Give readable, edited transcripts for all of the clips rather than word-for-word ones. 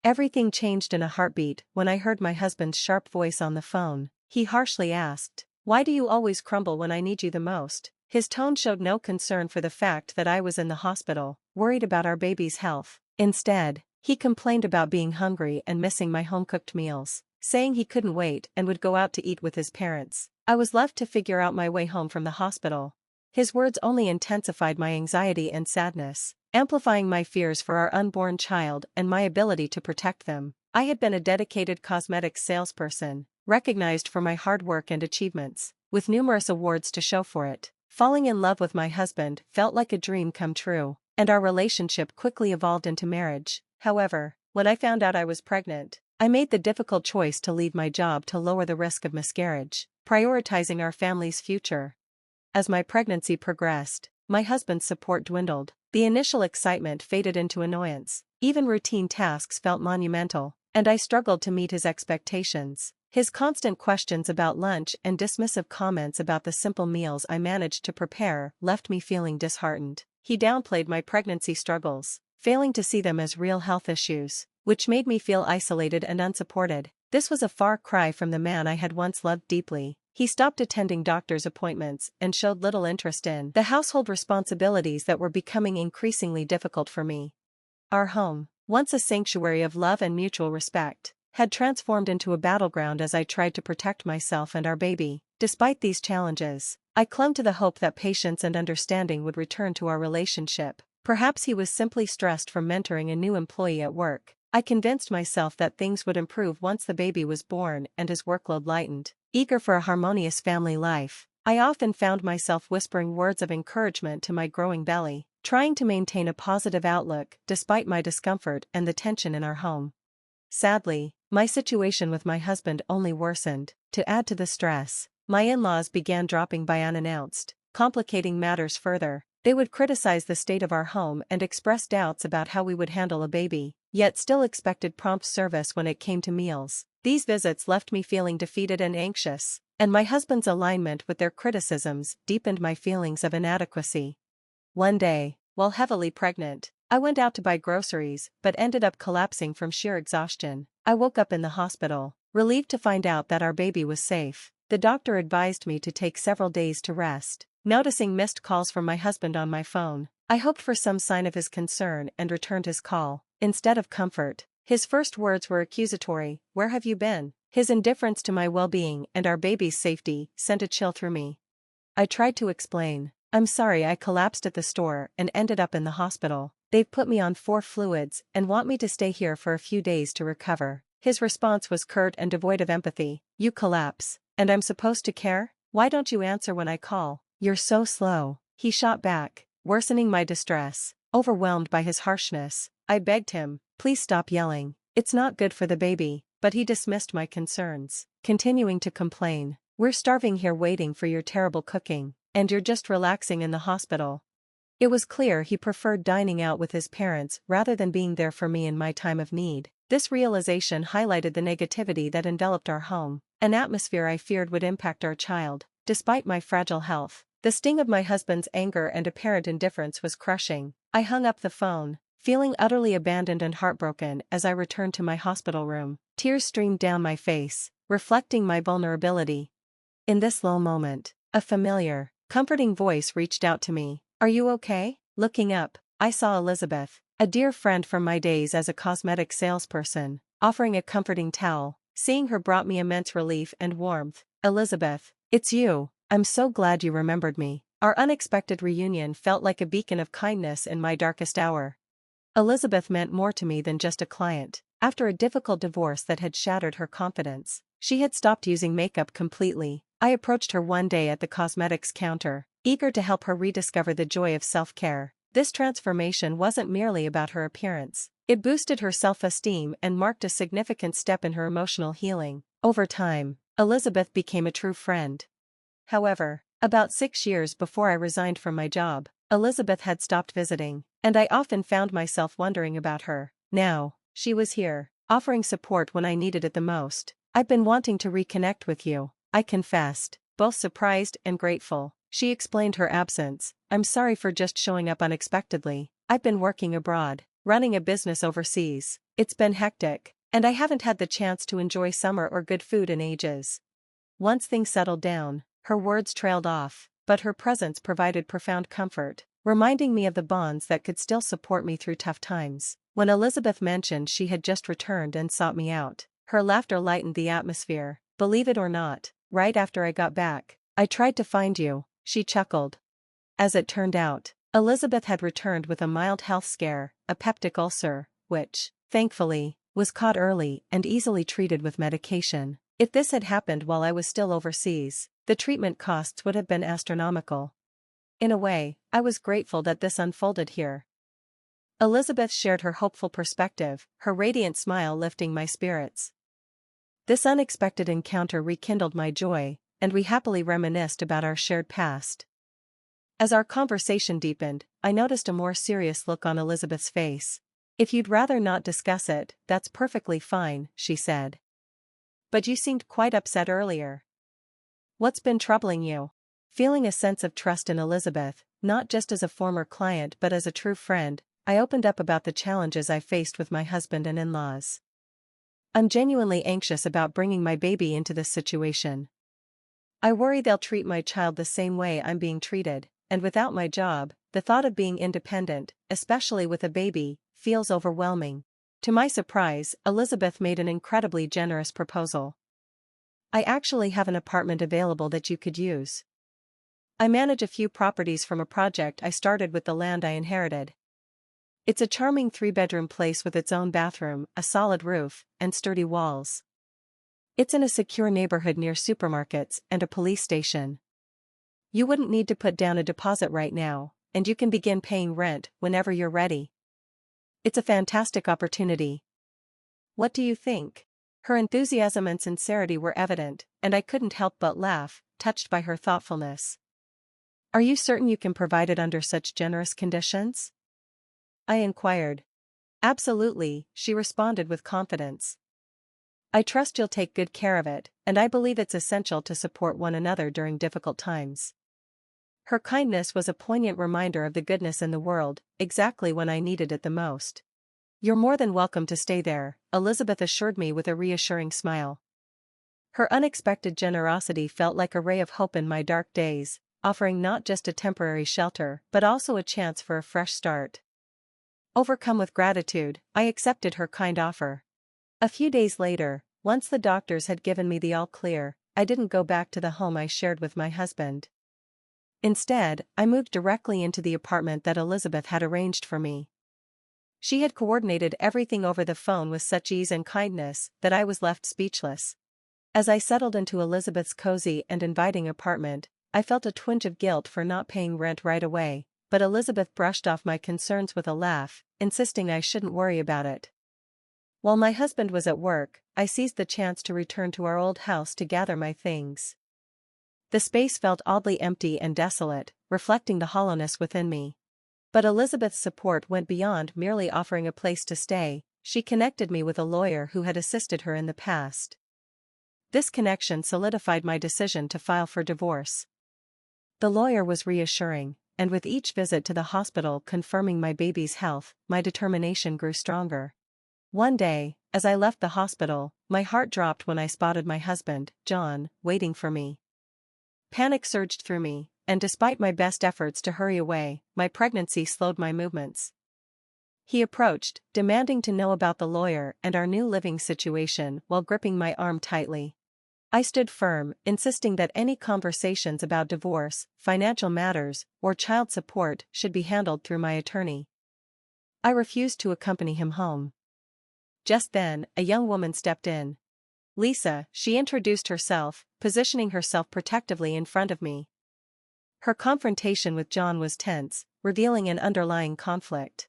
Everything changed in a heartbeat when I heard my husband's sharp voice on the phone. He harshly asked, "Why do you always crumble when I need you the most?" His tone showed no concern for the fact that I was in the hospital, worried about our baby's health. Instead, he complained about being hungry and missing my home-cooked meals, saying he couldn't wait and would go out to eat with his parents. I was left to figure out my way home from the hospital. His words only intensified my anxiety and sadness, amplifying my fears for our unborn child and my ability to protect them. I had been a dedicated cosmetics salesperson, recognized for my hard work and achievements, with numerous awards to show for it. Falling in love with my husband felt like a dream come true, and our relationship quickly evolved into marriage. However, when I found out I was pregnant, I made the difficult choice to leave my job to lower the risk of miscarriage, prioritizing our family's future. As my pregnancy progressed, my husband's support dwindled. The initial excitement faded into annoyance. Even routine tasks felt monumental, and I struggled to meet his expectations. His constant questions about lunch and dismissive comments about the simple meals I managed to prepare left me feeling disheartened. He downplayed my pregnancy struggles, failing to see them as real health issues, which made me feel isolated and unsupported. This was a far cry from the man I had once loved deeply. He stopped attending doctor's appointments and showed little interest in the household responsibilities that were becoming increasingly difficult for me. Our home, once a sanctuary of love and mutual respect, had transformed into a battleground as I tried to protect myself and our baby. Despite these challenges, I clung to the hope that patience and understanding would return to our relationship. Perhaps he was simply stressed from mentoring a new employee at work. I convinced myself that things would improve once the baby was born and his workload lightened. Eager for a harmonious family life, I often found myself whispering words of encouragement to my growing belly, trying to maintain a positive outlook despite my discomfort and the tension in our home. Sadly, my situation with my husband only worsened. To add to the stress, my in-laws began dropping by unannounced, complicating matters further. They would criticize the state of our home and express doubts about how we would handle a baby, yet still expected prompt service when it came to meals. These visits left me feeling defeated and anxious, and my husband's alignment with their criticisms deepened my feelings of inadequacy. One day, while heavily pregnant, I went out to buy groceries but ended up collapsing from sheer exhaustion. I woke up in the hospital, relieved to find out that our baby was safe. The doctor advised me to take several days to rest. Noticing missed calls from my husband on my phone, I hoped for some sign of his concern and returned his call. Instead of comfort, his first words were accusatory. "Where have you been?" His indifference to my well-being and our baby's safety sent a chill through me. I tried to explain. "I'm sorry, I collapsed at the store and ended up in the hospital. They've put me on 4 fluids and want me to stay here for a few days to recover." His response was curt and devoid of empathy. "You collapse, and I'm supposed to care? Why don't you answer when I call? You're so slow," he shot back, worsening my distress. Overwhelmed by his harshness, I begged him, "Please stop yelling. It's not good for the baby," but he dismissed my concerns, continuing to complain. "We're starving here waiting for your terrible cooking, and you're just relaxing in the hospital." It was clear he preferred dining out with his parents rather than being there for me in my time of need. This realization highlighted the negativity that enveloped our home, an atmosphere I feared would impact our child. Despite my fragile health, the sting of my husband's anger and apparent indifference was crushing. I hung up the phone, feeling utterly abandoned and heartbroken as I returned to my hospital room. Tears streamed down my face, reflecting my vulnerability. In this low moment, a familiar, comforting voice reached out to me. "Are you okay?" Looking up, I saw Elizabeth, a dear friend from my days as a cosmetic salesperson, offering a comforting towel. Seeing her brought me immense relief and warmth. "Elizabeth, it's you. I'm so glad you remembered me." Our unexpected reunion felt like a beacon of kindness in my darkest hour. Elizabeth meant more to me than just a client. After a difficult divorce that had shattered her confidence, she had stopped using makeup completely. I approached her one day at the cosmetics counter, eager to help her rediscover the joy of self-care. This transformation wasn't merely about her appearance. It boosted her self-esteem and marked a significant step in her emotional healing. Over time, Elizabeth became a true friend. However, about 6 years before I resigned from my job, Elizabeth had stopped visiting, and I often found myself wondering about her. Now, she was here, offering support when I needed it the most. "I've been wanting to reconnect with you," I confessed, both surprised and grateful. She explained her absence. "I'm sorry for just showing up unexpectedly. I've been working abroad, running a business overseas. It's been hectic, and I haven't had the chance to enjoy summer or good food in ages. Once things settled down, her words trailed off, but her presence provided profound comfort, reminding me of the bonds that could still support me through tough times. When Elizabeth mentioned she had just returned and sought me out, her laughter lightened the atmosphere. Believe it or not, right after I got back, I tried to find you, she chuckled. As it turned out, Elizabeth had returned with a mild health scare, a peptic ulcer, which, thankfully, was caught early and easily treated with medication. If this had happened while I was still overseas, the treatment costs would have been astronomical. In a way, I was grateful that this unfolded here. Elizabeth shared her hopeful perspective, her radiant smile lifting my spirits. This unexpected encounter rekindled my joy, and we happily reminisced about our shared past. As our conversation deepened, I noticed a more serious look on Elizabeth's face. "If you'd rather not discuss it, that's perfectly fine," she said. "But you seemed quite upset earlier. What's been troubling you?" Feeling a sense of trust in Elizabeth, not just as a former client but as a true friend, I opened up about the challenges I faced with my husband and in-laws. "I'm genuinely anxious about bringing my baby into this situation. I worry they'll treat my child the same way I'm being treated, and without my job, the thought of being independent, especially with a baby, feels overwhelming." To my surprise, Elizabeth made an incredibly generous proposal. "I actually have an apartment available that you could use. I manage a few properties from a project I started with the land I inherited. It's a charming 3-bedroom place with its own bathroom, a solid roof, and sturdy walls. It's in a secure neighborhood near supermarkets and a police station. You wouldn't need to put down a deposit right now, and you can begin paying rent whenever you're ready. It's a fantastic opportunity. What do you think?" Her enthusiasm and sincerity were evident, and I couldn't help but laugh, touched by her thoughtfulness. "Are you certain you can provide it under such generous conditions?" I inquired. "Absolutely," she responded with confidence. "I trust you'll take good care of it, and I believe it's essential to support one another during difficult times." Her kindness was a poignant reminder of the goodness in the world, exactly when I needed it the most. "You're more than welcome to stay there," Elizabeth assured me with a reassuring smile. Her unexpected generosity felt like a ray of hope in my dark days, offering not just a temporary shelter but also a chance for a fresh start. Overcome with gratitude, I accepted her kind offer. A few days later, once the doctors had given me the all-clear, I didn't go back to the home I shared with my husband. Instead, I moved directly into the apartment that Elizabeth had arranged for me. She had coordinated everything over the phone with such ease and kindness that I was left speechless. As I settled into Elizabeth's cozy and inviting apartment, I felt a twinge of guilt for not paying rent right away, but Elizabeth brushed off my concerns with a laugh, insisting I shouldn't worry about it. While my husband was at work, I seized the chance to return to our old house to gather my things. The space felt oddly empty and desolate, reflecting the hollowness within me. But Elizabeth's support went beyond merely offering a place to stay. She connected me with a lawyer who had assisted her in the past. This connection solidified my decision to file for divorce. The lawyer was reassuring, and with each visit to the hospital confirming my baby's health, my determination grew stronger. One day, as I left the hospital, my heart dropped when I spotted my husband, John, waiting for me. Panic surged through me, and despite my best efforts to hurry away, my pregnancy slowed my movements. He approached, demanding to know about the lawyer and our new living situation while gripping my arm tightly. I stood firm, insisting that any conversations about divorce, financial matters, or child support should be handled through my attorney. I refused to accompany him home. Just then, a young woman stepped in. "Lisa," she introduced herself, positioning herself protectively in front of me. Her confrontation with John was tense, revealing an underlying conflict.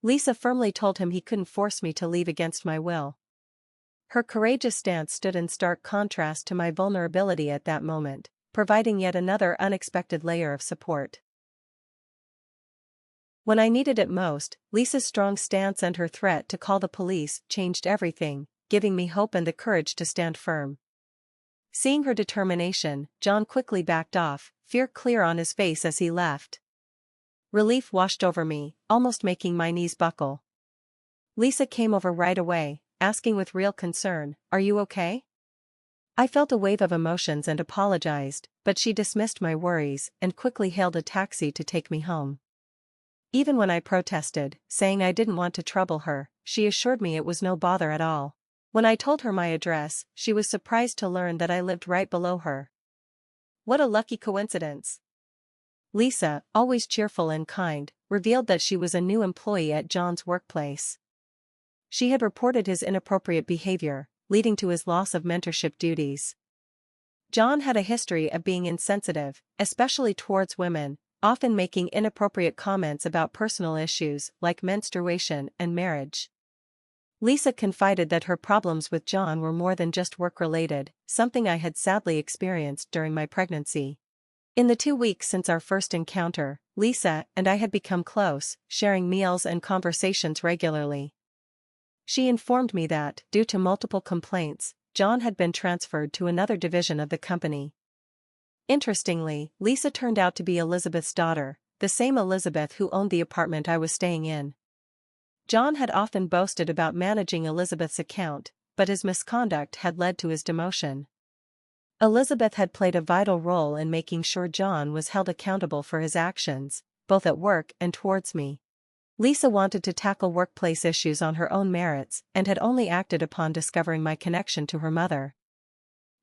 Lisa firmly told him he couldn't force me to leave against my will. Her courageous stance stood in stark contrast to my vulnerability at that moment, providing yet another unexpected layer of support. When I needed it most, Lisa's strong stance and her threat to call the police changed everything, giving me hope and the courage to stand firm. Seeing her determination, John quickly backed off, fear clear on his face as he left. Relief washed over me, almost making my knees buckle. Lisa came over right away, asking with real concern, "Are you okay?" I felt a wave of emotions and apologized, but she dismissed my worries and quickly hailed a taxi to take me home. Even when I protested, saying I didn't want to trouble her, she assured me it was no bother at all. When I told her my address, she was surprised to learn that I lived right below her. What a lucky coincidence. Lisa, always cheerful and kind, revealed that she was a new employee at John's workplace. She had reported his inappropriate behavior, leading to his loss of mentorship duties. John had a history of being insensitive, especially towards women, often making inappropriate comments about personal issues like menstruation and marriage. Lisa confided that her problems with John were more than just work-related, something I had sadly experienced during my pregnancy. In the 2 weeks since our first encounter, Lisa and I had become close, sharing meals and conversations regularly. She informed me that, due to multiple complaints, John had been transferred to another division of the company. Interestingly, Lisa turned out to be Elizabeth's daughter, the same Elizabeth who owned the apartment I was staying in. John had often boasted about managing Elizabeth's account, but his misconduct had led to his demotion. Elizabeth had played a vital role in making sure John was held accountable for his actions, both at work and towards me. Lisa wanted to tackle workplace issues on her own merits and had only acted upon discovering my connection to her mother.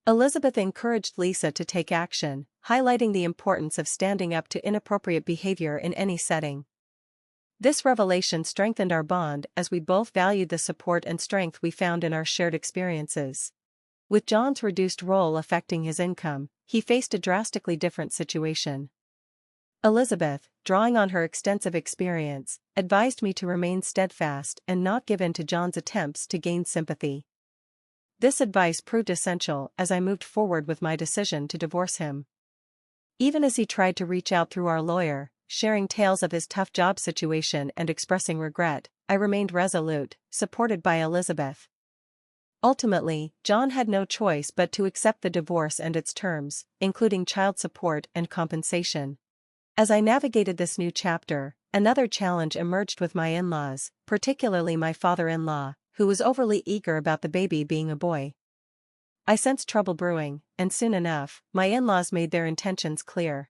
Elizabeth encouraged Lisa to take action, highlighting the importance of standing up to inappropriate behavior in any setting. This revelation strengthened our bond as we both valued the support and strength we found in our shared experiences. With John's reduced role affecting his income, he faced a drastically different situation. Elizabeth, drawing on her extensive experience, advised me to remain steadfast and not give in to John's attempts to gain sympathy. This advice proved essential as I moved forward with my decision to divorce him. Even as he tried to reach out through our lawyer, sharing tales of his tough job situation and expressing regret, I remained resolute, supported by Elizabeth. Ultimately, John had no choice but to accept the divorce and its terms, including child support and compensation. As I navigated this new chapter, another challenge emerged with my in-laws, particularly my father-in-law, who was overly eager about the baby being a boy. I sensed trouble brewing, and soon enough, my in-laws made their intentions clear.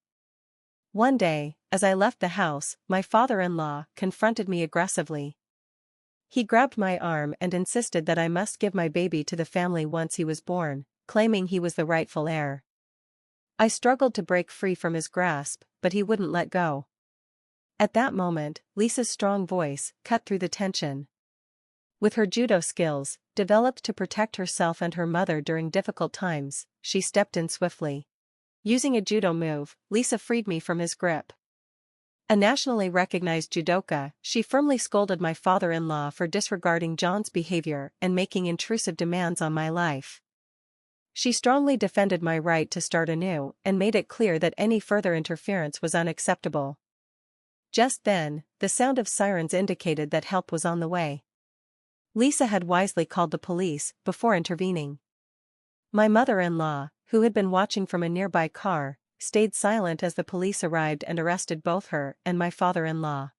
One day, as I left the house, my father-in-law confronted me aggressively. He grabbed my arm and insisted that I must give my baby to the family once he was born, claiming he was the rightful heir. I struggled to break free from his grasp, but he wouldn't let go. At that moment, Lisa's strong voice cut through the tension. With her judo skills, developed to protect herself and her mother during difficult times, she stepped in swiftly. Using a judo move, Lisa freed me from his grip. A nationally recognized judoka, she firmly scolded my father-in-law for disregarding John's behavior and making intrusive demands on my life. She strongly defended my right to start anew and made it clear that any further interference was unacceptable. Just then, the sound of sirens indicated that help was on the way. Lisa had wisely called the police before intervening. My mother-in-law, who had been watching from a nearby car, stayed silent as the police arrived and arrested both her and my father-in-law.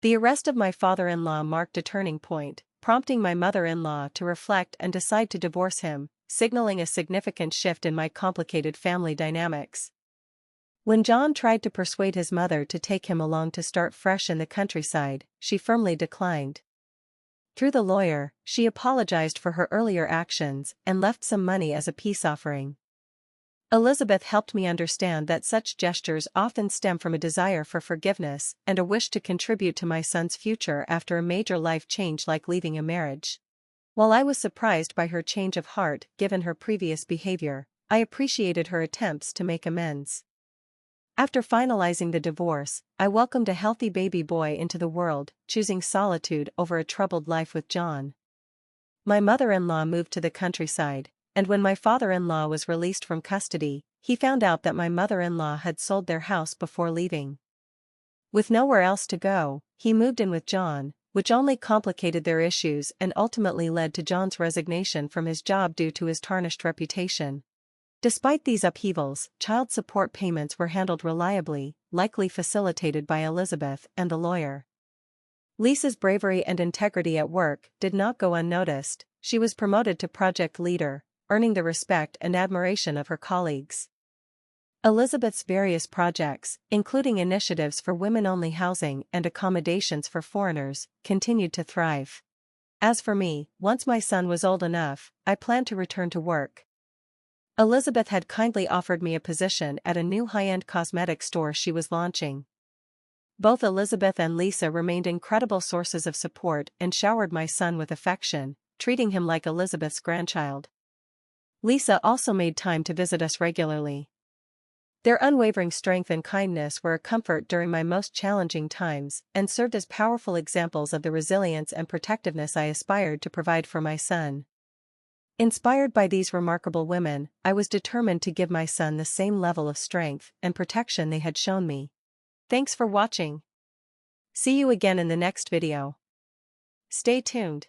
The arrest of my father-in-law marked a turning point, prompting my mother-in-law to reflect and decide to divorce him, signaling a significant shift in my complicated family dynamics. When John tried to persuade his mother to take him along to start fresh in the countryside, she firmly declined. Through the lawyer, she apologized for her earlier actions and left some money as a peace offering. Elizabeth helped me understand that such gestures often stem from a desire for forgiveness and a wish to contribute to my son's future after a major life change like leaving a marriage. While I was surprised by her change of heart given her previous behavior, I appreciated her attempts to make amends. After finalizing the divorce, I welcomed a healthy baby boy into the world, choosing solitude over a troubled life with John. My mother-in-law moved to the countryside, and when my father-in-law was released from custody, he found out that my mother-in-law had sold their house before leaving. With nowhere else to go, he moved in with John, which only complicated their issues and ultimately led to John's resignation from his job due to his tarnished reputation. Despite these upheavals, child support payments were handled reliably, likely facilitated by Elizabeth and the lawyer. Lisa's bravery and integrity at work did not go unnoticed. She was promoted to project leader, earning the respect and admiration of her colleagues. Elizabeth's various projects, including initiatives for women-only housing and accommodations for foreigners, continued to thrive. As for me, once my son was old enough, I planned to return to work. Elizabeth had kindly offered me a position at a new high-end cosmetic store she was launching. Both Elizabeth and Lisa remained incredible sources of support and showered my son with affection, treating him like Elizabeth's grandchild. Lisa also made time to visit us regularly. Their unwavering strength and kindness were a comfort during my most challenging times and served as powerful examples of the resilience and protectiveness I aspired to provide for my son. Inspired by these remarkable women, I was determined to give my son the same level of strength and protection they had shown me. Thanks for watching. See you again in the next video. Stay tuned.